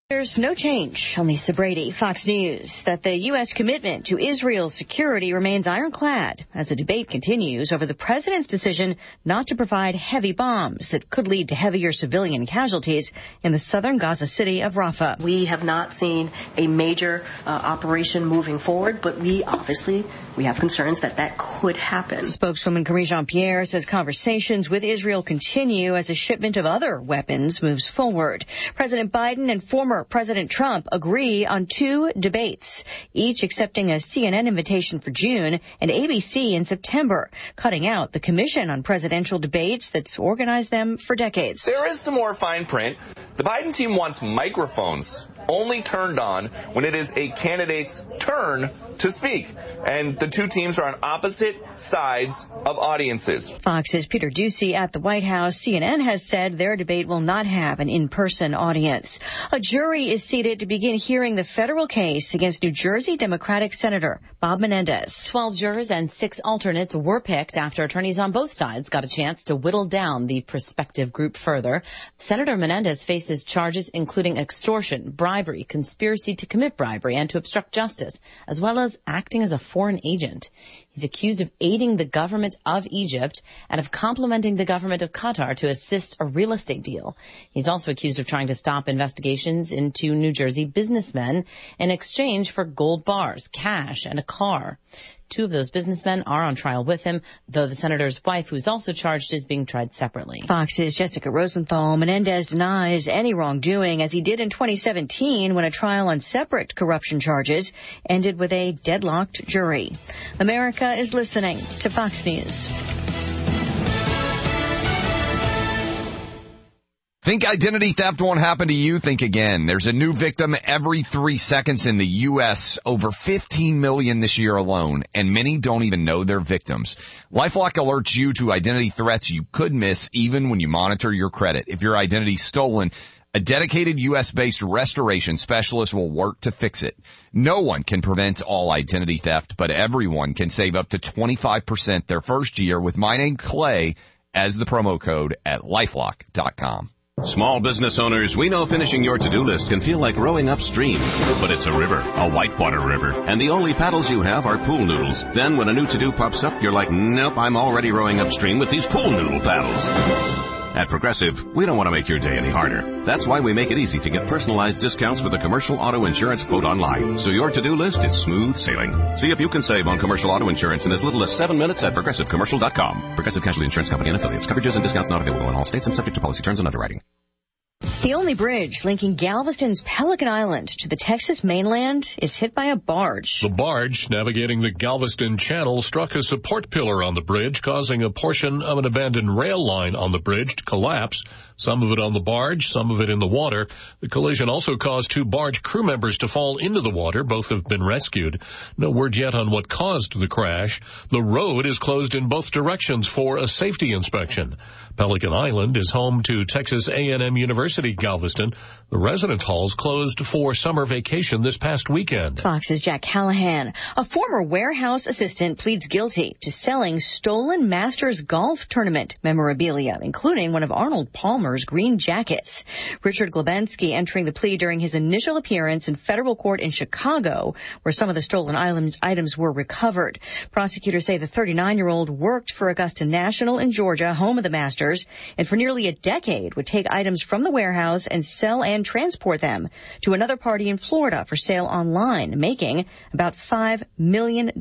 There's no change on Lisa Brady, Fox News, that the U.S. commitment to Israel's security remains ironclad as the debate continues over the president's decision not to provide heavy bombs that could lead to heavier civilian casualties in the southern Gaza city of Rafah. We have not seen a major operation moving forward, but we have concerns that could happen. Spokeswoman Karine Jean-Pierre says conversations with Israel continue as a shipment of other weapons moves forward. President Biden and former President Trump agree on two debates, each accepting a CNN invitation for June and ABC in September, cutting out the Commission on Presidential Debates that's organized them for decades. There is some more fine print. The Biden team wants microphones only turned on when it is a candidate's turn to speak. And the two teams are on opposite sides of audiences. Fox's Peter Doocy at the White House. CNN has said their debate will not have an in-person audience. A jury is seated to begin hearing the federal case against New Jersey Democratic Senator Bob Menendez. 12 jurors and 6 alternates were picked after attorneys on both sides got a chance to whittle down the prospective group further. Senator Menendez faces charges including extortion, bribery, conspiracy to commit bribery, and to obstruct justice, as well as acting as a foreign agent. He's accused of aiding the government of Egypt and of complementing the government of Qatar to assist a real estate deal. He's also accused of trying to stop investigations into New Jersey businessmen in exchange for gold bars, cash, and a car. 2 of those businessmen are on trial with him, though the senator's wife, who's also charged, is being tried separately. Fox's Jessica Rosenthal. Menendez denies any wrongdoing, as he did in 2017 when a trial on separate corruption charges ended with a deadlocked jury. America is listening to Fox News. Think identity theft won't happen to you? Think again. There's a new victim every 3 seconds in the U.S., over 15 million this year alone, and many don't even know they're victims. LifeLock alerts you to identity threats you could miss even when you monitor your credit. If your identity's stolen, a dedicated U.S.-based restoration specialist will work to fix it. No one can prevent all identity theft, but everyone can save up to 25% their first year with my name Clay as the promo code at LifeLock.com. Small business owners, we know finishing your to-do list can feel like rowing upstream. But it's a river, a whitewater river, and the only paddles you have are pool noodles. Then when a new to-do pops up, you're like, nope, I'm already rowing upstream with these pool noodle paddles. At Progressive, we don't want to make your day any harder. That's why we make it easy to get personalized discounts with a commercial auto insurance quote online. So your to-do list is smooth sailing. See if you can save on commercial auto insurance in as little as 7 minutes at ProgressiveCommercial.com. Progressive Casualty Insurance Company and Affiliates. Coverages and discounts not available in all states and subject to policy terms and underwriting. The only bridge linking Galveston's Pelican Island to the Texas mainland is hit by a barge. The barge navigating the Galveston Channel struck a support pillar on the bridge, causing a portion of an abandoned rail line on the bridge to collapse. Some of it on the barge, some of it in the water. The collision also caused 2 barge crew members to fall into the water. Both have been rescued. No word yet on what caused the crash. The road is closed in both directions for a safety inspection. Pelican Island is home to Texas A&M University Galveston. The residence halls closed for summer vacation this past weekend. Fox's Jack Callahan. A former warehouse assistant pleads guilty to selling stolen Masters golf tournament memorabilia, including one of Arnold Palmer's green jackets. Richard Glabensky entering the plea during his initial appearance in federal court in Chicago, where some of the stolen items were recovered. Prosecutors say the 39-year-old worked for Augusta National in Georgia, home of the Masters, and for nearly a decade would take items from the warehouse and sell and transport them to another party in Florida for sale online, making about $5 million.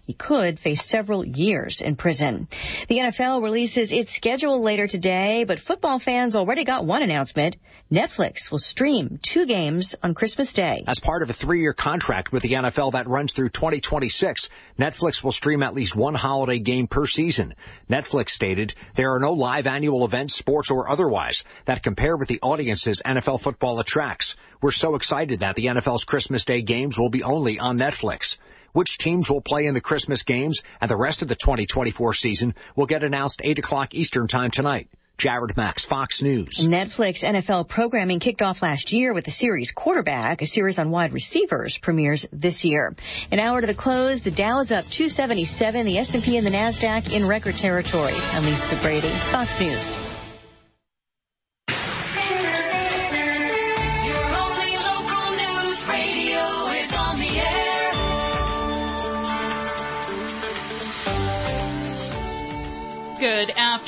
He could face several years in prison. The NFL releases its schedule later today, but football fans already got one announcement. Netflix will stream 2 games on Christmas Day. As part of a 3-year contract with the NFL that runs through 2026, Netflix will stream at least 1 holiday game per season. Netflix stated there are no live annual events, sports or otherwise, that compare with the audiences NFL football attracts. We're so excited that the NFL's Christmas Day games will be only on Netflix. Which teams will play in the Christmas games and the rest of the 2024 season will get announced 8 o'clock Eastern time tonight. Jared Max, Fox News. Netflix NFL programming kicked off last year with the series Quarterback. A series on wide receivers premieres this year. An hour to the close, the Dow is up 277, the S&P and the NASDAQ in record territory. I'm Lisa Brady, Fox News. You're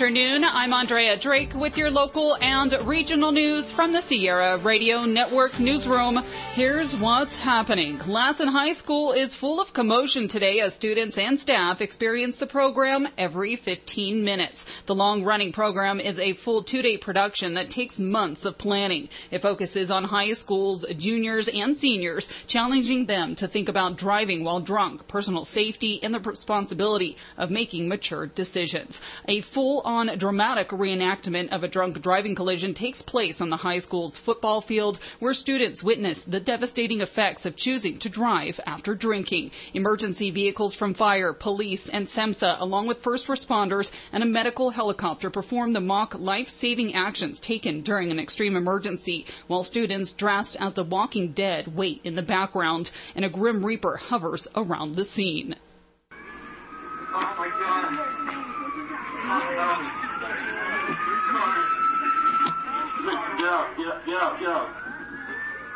afternoon. I'm Andrea Drake with your local and regional news from the Sierra Radio Network newsroom. Here's what's happening. Lassen High School is full of commotion today as students and staff experience the program every 15 minutes. The long-running program is a full 2-day production that takes months of planning. It focuses on high school's juniors and seniors, challenging them to think about driving while drunk, personal safety, and the responsibility of making mature decisions. A full-on dramatic reenactment of a drunk driving collision takes place on the high school's football field, where students witness the devastating effects of choosing to drive after drinking. Emergency vehicles from fire, police, and SEMSA, along with first responders and a medical helicopter, perform the mock life-saving actions taken during an extreme emergency, while students dressed as the Walking Dead wait in the background, and a Grim Reaper hovers around the scene. Oh my God. Get out.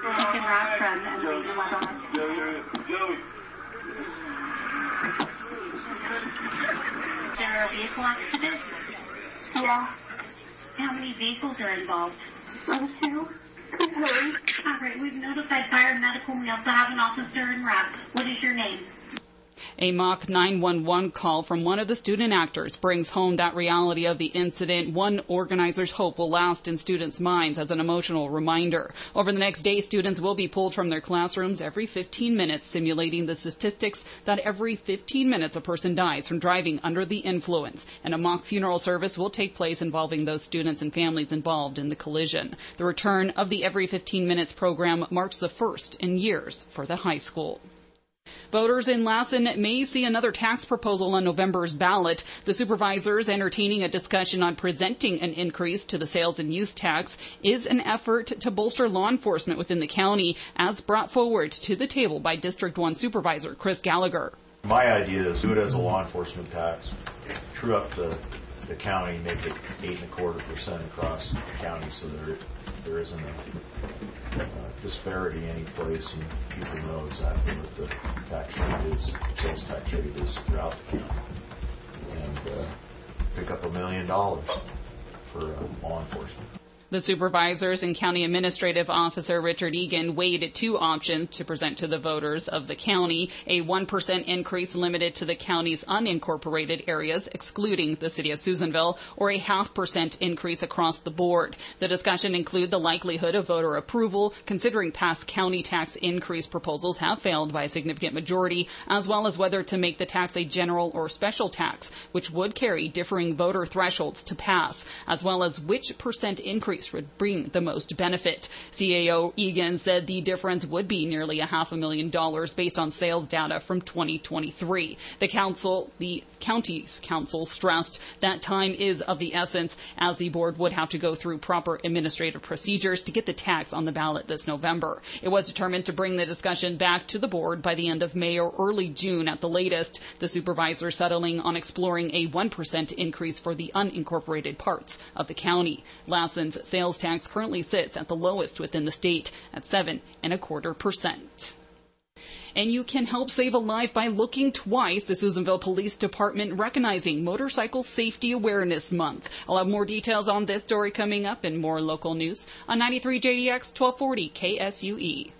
You can run from and leave the weather. Go. Is there a vehicle accident? Yeah. How many vehicles are involved? 2. All right, we've notified fire and medical. We also have an officer in route. What is your name? A mock 911 call from one of the student actors brings home that reality of the incident. One organizer's hope will last in students' minds as an emotional reminder. Over the next day, students will be pulled from their classrooms every 15 minutes, simulating the statistics that every 15 minutes a person dies from driving under the influence. And a mock funeral service will take place involving those students and families involved in the collision. The return of the Every 15 Minutes program marks the first in years for the high school. Voters in Lassen may see another tax proposal on November's ballot. The supervisors entertaining a discussion on presenting an increase to the sales and use tax is an effort to bolster law enforcement within the county, as brought forward to the table by District 1 Supervisor Chris Gallagher. My idea is do it as a law enforcement tax, true up the county, make it 8.25% across the county so there isn't a disparity any place, and people know exactly what the tax rate is, sales tax rate is throughout the county, and pick up $1 million for law enforcement. The supervisors and county administrative officer Richard Egan weighed 2 options to present to the voters of the county: a 1% increase limited to the county's unincorporated areas, excluding the city of Susanville, or a 0.5% increase across the board. The discussion included the likelihood of voter approval, considering past county tax increase proposals have failed by a significant majority, as well as whether to make the tax a general or special tax, which would carry differing voter thresholds to pass, as well as which percent increase would bring the most benefit. CAO Egan said the difference would be nearly $500,000 based on sales data from 2023. The county's council stressed that time is of the essence, as the board would have to go through proper administrative procedures to get the tax on the ballot this November. It was determined to bring the discussion back to the board by the end of May or early June at the latest. The supervisor settling on exploring a 1% increase for the unincorporated parts of the county. Lassen's sales tax currently sits at the lowest within the state at 7.25%. And you can help save a life by looking twice. The Susanville Police Department recognizing Motorcycle Safety Awareness Month. I'll have more details on this story coming up and more local news on 93 JDX 1240 KSUE.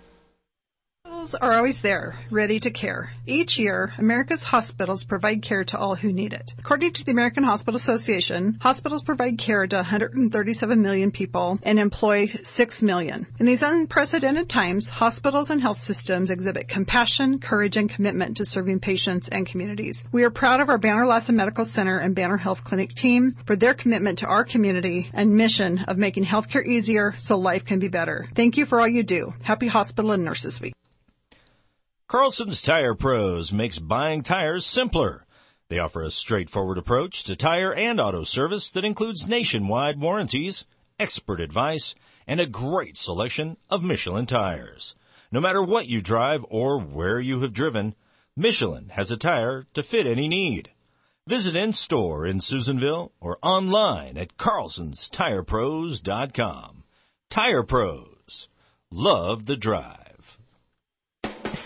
Hospitals are always there, ready to care. Each year, America's hospitals provide care to all who need it. According to the American Hospital Association, hospitals provide care to 137 million people and employ 6 million. In these unprecedented times, hospitals and health systems exhibit compassion, courage, and commitment to serving patients and communities. We are proud of our Banner Lassen Medical Center and Banner Health Clinic team for their commitment to our community and mission of making healthcare easier so life can be better. Thank you for all you do. Happy Hospital and Nurses Week. Carlson's Tire Pros makes buying tires simpler. They offer a straightforward approach to tire and auto service that includes nationwide warranties, expert advice, and a great selection of Michelin tires. No matter what you drive or where you have driven, Michelin has a tire to fit any need. Visit in-store in Susanville or online at carlsonstirepros.com. Tire Pros. Love the drive.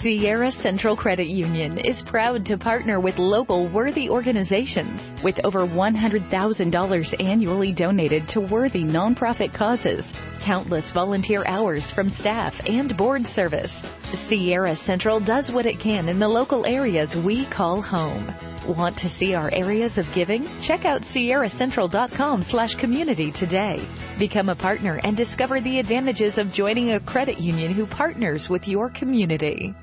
Sierra Central Credit Union is proud to partner with local worthy organizations with over $100,000 annually donated to worthy nonprofit causes, countless volunteer hours from staff and board service. Sierra Central does what it can in the local areas we call home. Want to see our areas of giving? Check out sierracentral.com/community today. Become a partner and discover the advantages of joining a credit union who partners with your community.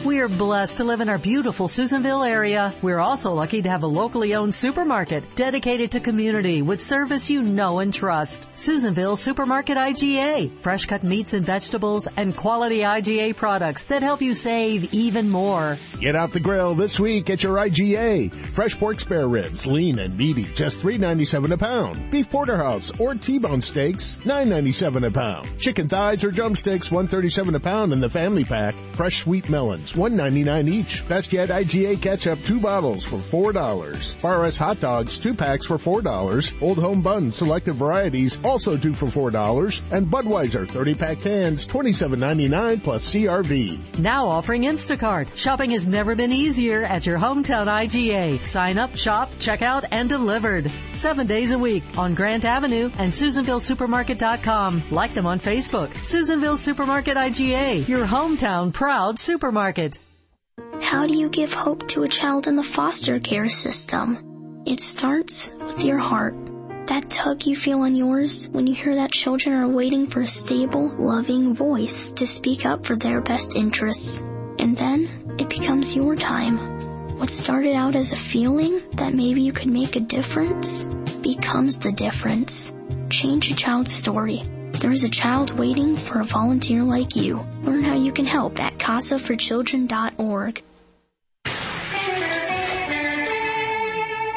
We are blessed to live in our beautiful Susanville area. We're also lucky to have a locally owned supermarket dedicated to community with service you know and trust. Susanville Supermarket IGA. Fresh cut meats and vegetables and quality IGA products that help you save even more. Get out the grill this week at your IGA. Fresh pork spare ribs, lean and meaty, just $3.97 a pound. Beef porterhouse or T-bone steaks, $9.97 a pound. Chicken thighs or drumsticks, $1.37 a pound in the family pack. Fresh sweet melons, $1.99 each. Best yet, IGA ketchup, 2 bottles for $4. Bar S hot dogs, 2 packs for $4. Old Home buns, selected varieties, also 2 for $4. And Budweiser 30-pack cans, $27.99 plus CRV. Now offering Instacart. Shopping has never been easier at your hometown IGA. Sign up, shop, check out, and delivered. 7 days a week on Grant Avenue and SusanvilleSupermarket.com. Like them on Facebook. Susanville Supermarket IGA, your hometown proud supermarket. How do you give hope to a child in the foster care system? It starts with your heart. That tug you feel on yours when you hear that children are waiting for a stable, loving voice to speak up for their best interests. And then it becomes your time. What started out as a feeling that maybe you could make a difference becomes the difference. Change a child's story. There's a child waiting for a volunteer like you. Learn how you can help at casaforchildren.org.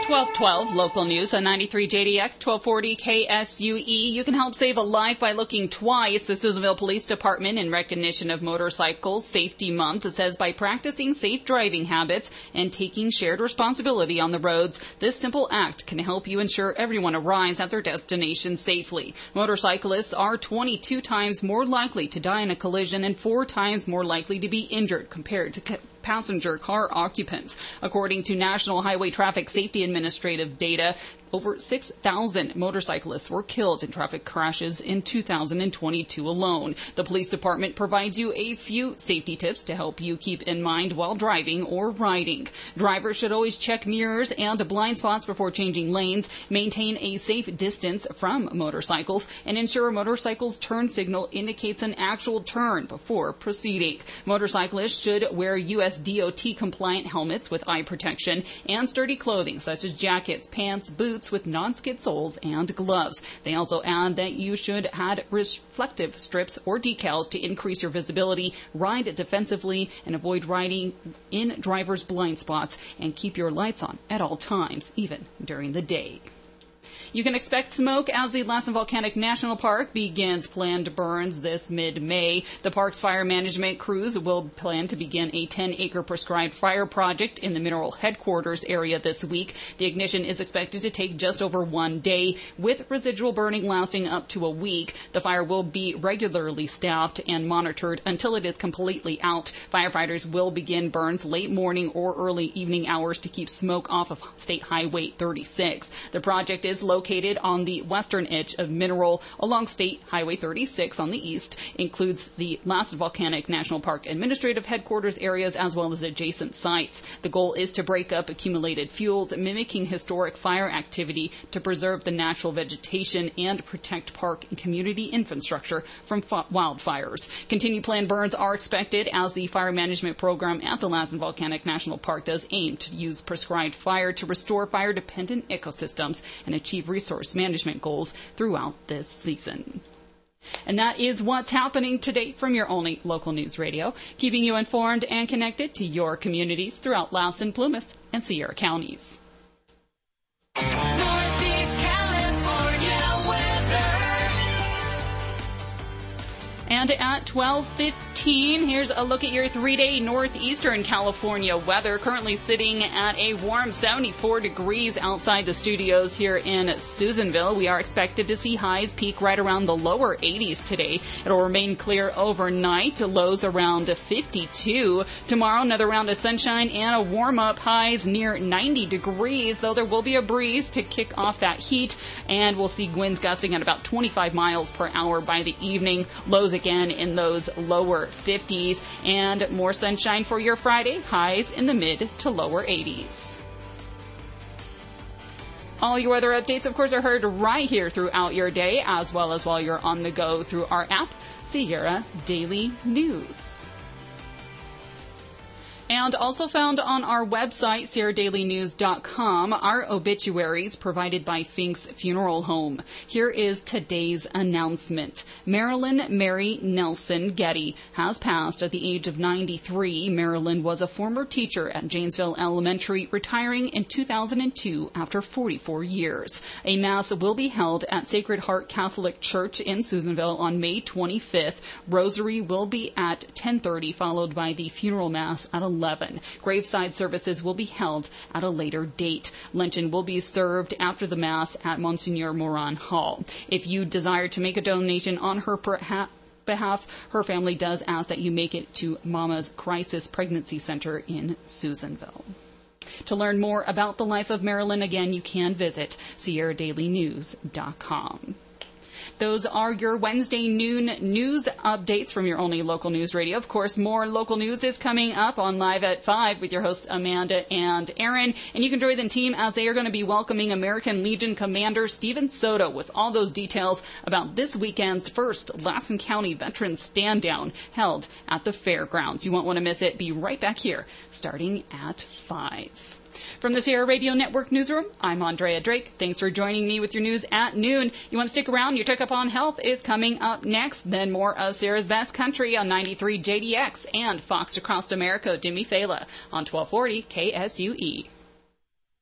1212 local news on 93 JDX 1240 KSUE. You can help save a life by looking twice. The Susanville Police Department, in recognition of Motorcycle Safety Month, says by practicing safe driving habits and taking shared responsibility on the roads, this simple act can help you ensure everyone arrives at their destination safely. Motorcyclists are 22 times more likely to die in a collision and 4 times more likely to be injured compared to passenger car occupants. According to National Highway Traffic Safety Administrative data, over 6,000 motorcyclists were killed in traffic crashes in 2022 alone. The police department provides you a few safety tips to help you keep in mind while driving or riding. Drivers should always check mirrors and blind spots before changing lanes, maintain a safe distance from motorcycles, and ensure a motorcycle's turn signal indicates an actual turn before proceeding. Motorcyclists should wear U.S. DOT compliant helmets with eye protection and sturdy clothing such as jackets, pants, boots with non-skid soles and gloves. They also add that you should add reflective strips or decals to increase your visibility, ride defensively, and avoid riding in driver's blind spots, and keep your lights on at all times, even during the day. You can expect smoke as the Lassen Volcanic National Park begins planned burns this mid-May. The park's fire management crews will plan to begin a 10-acre prescribed fire project in the mineral headquarters area this week. The ignition is expected to take just over 1 day, with residual burning lasting up to a week. The fire will be regularly staffed and monitored until it is completely out. Firefighters will begin burns late morning or early evening hours to keep smoke off of State Highway 36. The project is located on the western edge of Mineral along State Highway 36 on the east, includes the Lassen Volcanic National Park administrative headquarters areas as well as adjacent sites. The goal is to break up accumulated fuels, mimicking historic fire activity to preserve the natural vegetation and protect park and community infrastructure from wildfires. Continued planned burns are expected as the fire management program at the Lassen Volcanic National Park does aim to use prescribed fire to restore fire-dependent ecosystems and achieve resource management goals throughout this season. And that is what's happening today from your only local news radio, keeping you informed and connected to your communities throughout Lassen, Plumas, and Sierra counties. And at 12:15, here's a look at your 3-day northeastern California weather. Currently sitting at a warm 74 degrees outside the studios here in Susanville. We are expected to see highs peak right around the lower 80s today. It'll remain clear overnight, lows around 52. Tomorrow, another round of sunshine and a warm-up, highs near 90 degrees, though there will be a breeze to kick off that heat, and we'll see winds gusting at about 25 miles per hour by the evening. Lows again in those lower 50s, and more sunshine for your Friday, highs in the mid to lower 80s. All your weather updates, of course, are heard right here throughout your day, as well as while you're on the go through our app, Sierra Daily News. And also found on our website, SierraDailyNews.com, are obituaries provided by Fink's Funeral Home. Here is today's announcement. Marilyn Mary Nelson Getty has passed at the age of 93. Marilyn was a former teacher at Janesville Elementary, retiring in 2002 after 44 years. A mass will be held at Sacred Heart Catholic Church in Susanville on May 25th. Rosary will be at 10:30, followed by the funeral mass at 11. Graveside services will be held at a later date. Luncheon will be served after the Mass at Monsignor Moran Hall. If you desire to make a donation on her behalf, her family does ask that you make it to Mama's Crisis Pregnancy Center in Susanville. To learn more about the life of Marilyn, again, you can visit SierraDailyNews.com. Those are your Wednesday noon news updates from your only local news radio. Of course, more local news is coming up on Live at 5 with your hosts Amanda and Aaron. And you can join the team as they are going to be welcoming American Legion Commander Steven Soto with all those details about this weekend's first Lassen County Veterans Stand Down held at the fairgrounds. You won't want to miss it. Be right back here starting at 5. From the Sierra Radio Network Newsroom, I'm Andrea Drake. Thanks for joining me with your news at noon. You want to stick around? Your Checkup on Health is coming up next. Then more of Sierra's Best Country on 93 JDX and Fox Across America, Jimmy Fela on 1240 KSUE.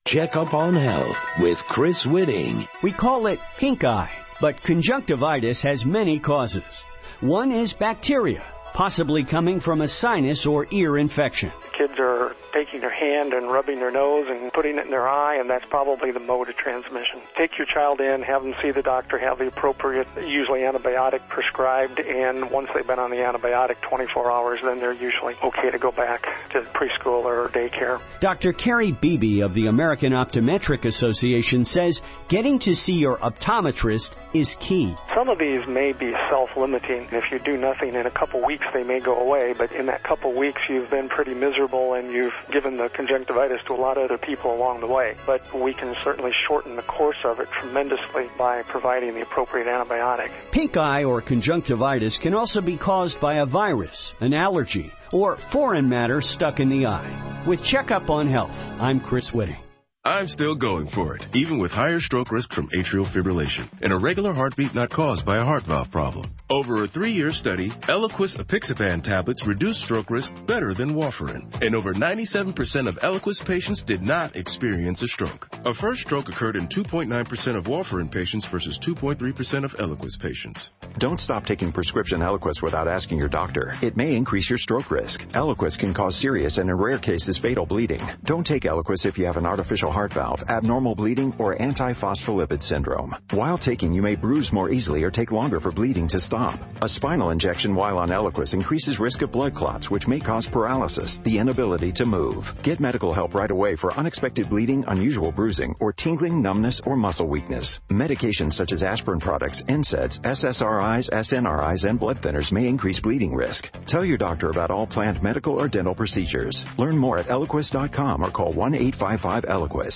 Checkup on Health with Chris Whitting. We call it pink eye, but conjunctivitis has many causes. One is bacteria, possibly coming from a sinus or ear infection. Kids are taking their hand and rubbing their nose and putting it in their eye, and that's probably the mode of transmission. Take your child in, have them see the doctor, have the appropriate, usually antibiotic prescribed, and once they've been on the antibiotic 24 hours, then they're usually okay to go back to preschool or daycare. Dr. Carrie Beebe of the American Optometric Association says getting to see your optometrist is key. Some of these may be self-limiting. If you do nothing, in a couple weeks they may go away, but in that couple weeks you've been pretty miserable and you've given the conjunctivitis to a lot of other people along the way. But we can certainly shorten the course of it tremendously by providing the appropriate antibiotic. Pink eye or conjunctivitis can also be caused by a virus, an allergy, or foreign matter stuck in the eye. With Checkup on Health, I'm Chris Whitting. I'm still going for it, even with higher stroke risk from atrial fibrillation, an irregular heartbeat not caused by a heart valve problem. Over a 3-year study, Eliquis apixaban tablets reduced stroke risk better than warfarin, and over 97% of Eliquis patients did not experience a stroke. A first stroke occurred in 2.9% of warfarin patients versus 2.3% of Eliquis patients. Don't stop taking prescription Eliquis without asking your doctor. It may increase your stroke risk. Eliquis can cause serious and in rare cases fatal bleeding. Don't take Eliquis if you have an artificial heart valve, abnormal bleeding, or antiphospholipid syndrome. While taking, you may bruise more easily or take longer for bleeding to stop. A spinal injection while on Eliquis increases risk of blood clots, which may cause paralysis, the inability to move. Get medical help right away for unexpected bleeding, unusual bruising, or tingling, numbness, or muscle weakness. Medications such as aspirin products, NSAIDs, SSRIs, SNRIs, and blood thinners may increase bleeding risk. Tell your doctor about all planned medical or dental procedures. Learn more at Eliquis.com or call 1-855-ELIQUIS.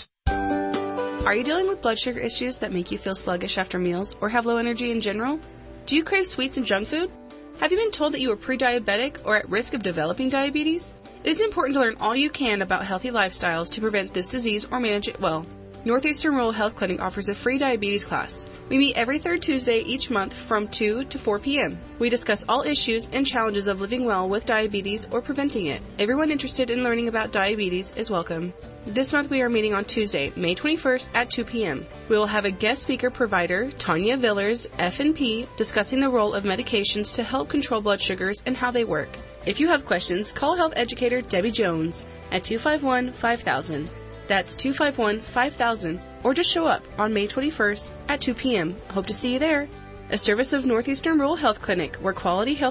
Are you dealing with blood sugar issues that make you feel sluggish after meals or have low energy in general? Do you crave sweets and junk food? Have you been told that you are pre-diabetic or at risk of developing diabetes? It is important to learn all you can about healthy lifestyles to prevent this disease or manage it well. Northeastern Rural Health Clinic offers a free diabetes class. We meet every third Tuesday each month from 2 to 4 p.m. We discuss all issues and challenges of living well with diabetes or preventing it. Everyone interested in learning about diabetes is welcome. This month we are meeting on Tuesday, May 21st at 2 p.m. We will have a guest speaker provider, Tanya Villers, FNP, discussing the role of medications to help control blood sugars and how they work. If you have questions, call health educator Debbie Jones at 251-5000. That's 251-5000, or just show up on May 21st at 2 p.m. Hope to see you there. A service of Northeastern Rural Health Clinic, where quality health